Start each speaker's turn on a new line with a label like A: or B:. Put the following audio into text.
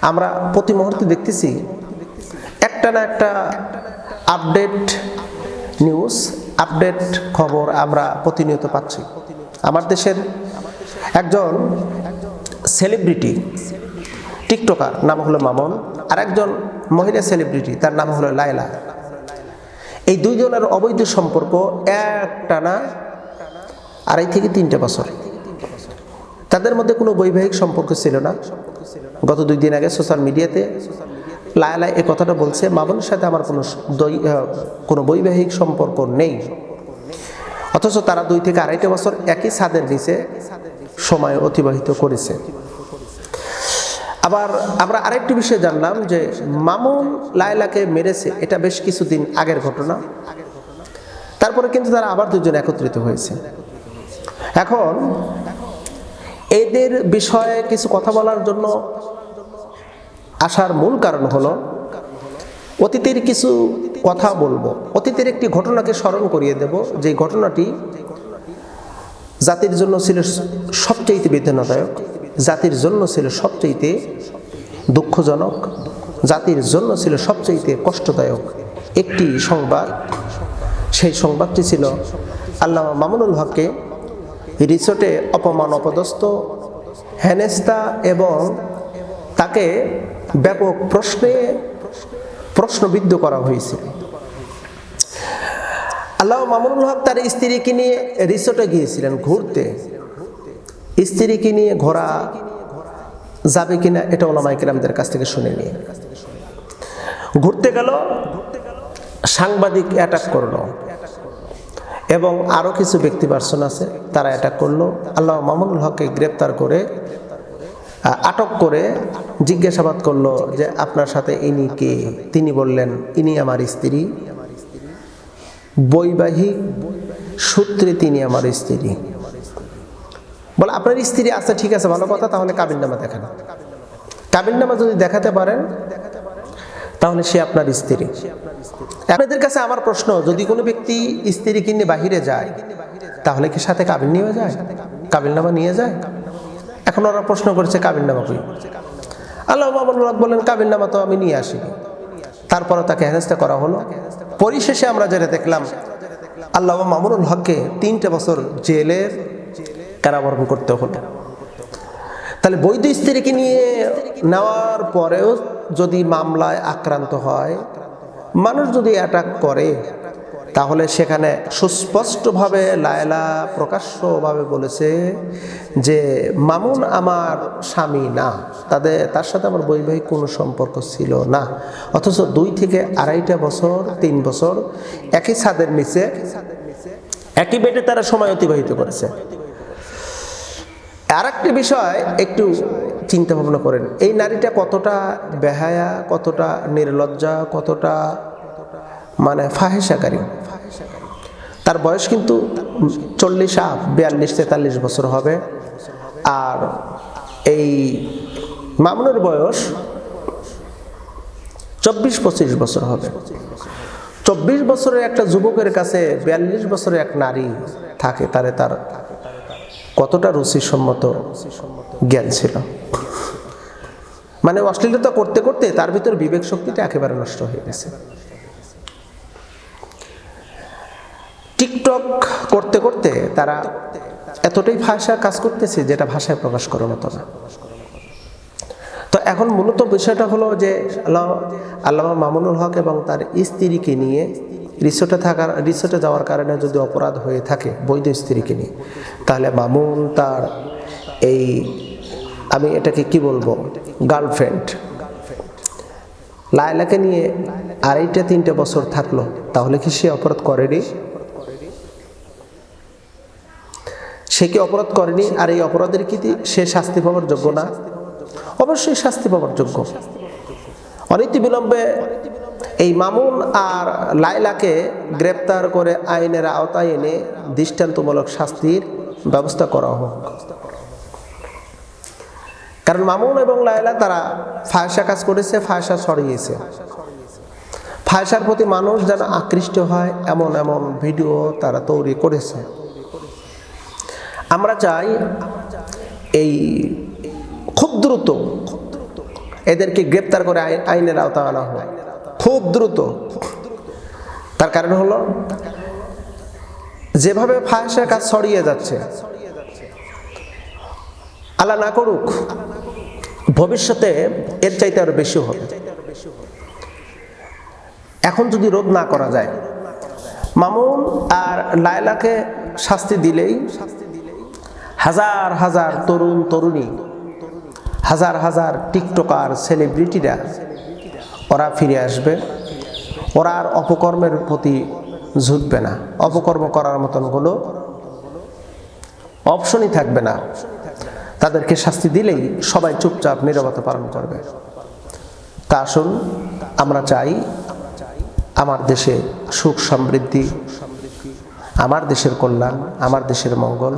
A: আমরা প্রতি মুহূর্তে দেখতেছি একটা না একটা আপডেট নিউজ, আপডেট খবর আমরা প্রতিনিয়ত পাচ্ছি। আমার দেশের একজন সেলিব্রিটি টিকটকার নাম হলো মামুন, আর একজন মহিলা সেলিব্রিটি তার নাম হলো লায়লা। এই দুইজনের অবৈধ সম্পর্ক একটানা 2.5 থেকে 3 বছর। তাদের মধ্যে কোনো বৈবাহিক সম্পর্ক ছিল না। গত 2 দিন আগে সোশ্যাল মিডিয়াতে লায়লা এই কথাটা বলছে, মামুনের সাথে আমার কোনো বৈবাহিক সম্পর্ক নেই। অথচ তারা 2 থেকে 2.5 বছর একই ছাদের নিচে সময় অতিবাহিত করেছে। আবার আমরা আরেকটি বিষয় জানলাম যে মামুন লায়লাকে মেরেছে, এটা বেশ কিছুদিন আগের ঘটনা। তারপরে কিন্তু তারা আবার দুজন একত্রিত হয়েছে। এখন এদের বিষয়ে কিছু কথা বলার জন্য আসার মূল কারণ হলো অতীতের কিছু কথা বলবো। অতীতের একটি ঘটনাকে স্মরণ করিয়ে দেব, যে ঘটনাটি জাতির জন্য ছিল সবচেয়ে বেদনাদায়ক, জাতির জন্য ছিল সবচেয়ে দুঃখজনক, জাতির জন্য ছিল সবচেয়ে কষ্টদায়ক একটি সংবাদ। সেই সংবাদটি ছিল আল্লামা মামুনুল হককে রিসোর্টে অপমান, অপদস্থ, হেনস্তা এবং তাকে ব্যাপক প্রশ্নবিদ্ধ করা হয়েছে। আল্লামা মামুনুল হক তার স্ত্রীকে নিয়ে রিসোর্টে গিয়েছিলেন ঘুরতে। স্ত্রীকে নিয়ে ঘোরা যাবে কিনা এটা ওলামায়ে কেরামদের কাছ থেকে শুনে নিয়ে ঘুরতে গেল, সাংবাদিক অ্যাটাক করলো এবং আরও কিছু ব্যক্তি পার্সন আছে, তারা অ্যাটাক করলো। আল্লামা মামুনুল হককে গ্রেপ্তার করে আটক করে জিজ্ঞাসাবাদ করলো যে আপনার সাথে ইনি কে? তিনি বললেন ইনি আমার স্ত্রী, বৈবাহিক সূত্রে তিনি আমার স্ত্রী। বলে আপনার স্ত্রী আছে, ঠিক আছে, ভালো কথা, তাহলে কাবিননামা দেখান। কাবিননামা যদি দেখাতে পারেন তাহলে সে আপনার স্ত্রী। আপনাদের কাছে আমার প্রশ্ন, যদি কোনো ব্যক্তি স্ত্রী কিনে বাহিরে যায় তাহলে কি সাথে কাবিন নিয়ে যায়, কাবিননামা নিয়ে যায়? এখন ওরা প্রশ্ন করেছে কাবিননামা কই? আল্লামা মামুনুল হক বলেন কাবিননামা তো আমি নিয়ে আসিনি। তারপরে তাকে হেনস্থা করা হলো। পরিশেষে আমরা যেটা দেখলাম, আল্লামা মামুনুল হককে 3 বছর জেলের কারাবরণ করতে হলো। তাহলে বৈধ স্ত্রীকে নিয়ে নেওয়ার পরেও যদি মামলায় আক্রান্ত হয়, মানুষ যদি অ্যাটাক করে, তাহলে সেখানে সুস্পষ্টভাবে লায়লা প্রকাশ্যভাবে বলেছে যে মামুন আমার স্বামী না, তার সাথে আমার বৈবাহিক কোনো সম্পর্ক ছিল না। অথচ 2 থেকে 2.5 বছর 3 বছর একই ছাদের নিচে একই বেডে তারা সময় অতিবাহিত করেছে। আর একটি বিষয় একটু চিন্তা ভাবনা করেন, এই নারীটা কতটা বেহায়া, কতটা নির্লজ্জা, কতটা মানে ফাহেসাকারী। তার বয়স কিন্তু 40 আপ, 42-43 বছর হবে। আর এই মামুনের বয়স 24-25 বছর হবে। 24 বছরের একটা যুবকের কাছে 42 বছরের এক নারী থাকে, তার কতটা রুচিসম্মত জ্ঞান ছিল। মানে অশ্লীলতা করতে করতে তার ভিতর বিবেক শক্তিটা একেবারে নষ্ট হয়ে গেছে। টিকটক করতে করতে তারা এতটাই ভাষা কাজ করতেছে যেটা ভাষায় প্রকাশ করার মতো না। তো এখন মূলত বিষয়টা হলো যে আল্লামা মামুনুল হক এবং তার স্ত্রীকে নিয়ে রিসোর্টে যাওয়ার কারণে যদি অপরাধ হয়ে থাকে বৈধ স্ত্রীকে নিয়ে, তাহলে মামুন তার এই, আমি এটাকে কি বলবো, গার্লফ্রেন্ড লায়লাকে নিয়ে 2.5-3 বছর থাকলো, তাহলে কি সে অপরাধ করেনি? সে কি অপরাধ করেনি? আর এই অপরাধের কি সে শাস্তি পাওয়ার যোগ্য না? অবশ্যই শাস্তি পাওয়ার যোগ্য। অনতিবিলম্বে এই মামুন আর লায়লাকে গ্রেপ্তার করে আইনের আওতায় এনে দৃষ্টান্তমূলক শাস্তির ব্যবস্থা করা হোক। কারণ মামুন এবং লায়লা তারা ফাহিশা কাজ করেছে, ফাহিশা ছড়িয়েছে। ফাহিশার প্রতি মানুষ যেন আকৃষ্ট হয় এমন এমন ভিডিও তারা তৈরি করেছে। আমরা চাই এই খুব দ্রুত এদেরকে গ্রেপ্তার করে আইনের আওতায় আনা হোক খুব দ্রুত। তার কারণ হলো যেভাবে ফাহিশের কাজ ছড়িয়ে যাচ্ছে, আল্লাহ না করুক ভবিষ্যতে এর চাইতে আরো বেশি হবে। এখন যদি রোধ না করা যায়, মামুন আর লায়লাকে শাস্তি দিলেই হাজার হাজার তরুণ তরুণী, হাজার হাজার টিকটকার, সেলিব্রিটিরা ওরা ফিরে আসবে। ওরা আর অপকর্মের প্রতি ঝুঁকবে না, অপকর্ম করার মতন কোনো অপশনই থাকবে না। তাদেরকে শাস্তি দিলেই সবাই চুপচাপ নীরবতা পালন করবে। তা আসুন আমরা চাই আমার দেশে সুখ সমৃদ্ধি, আমার দেশের কল্যাণ, আমার দেশের মঙ্গল,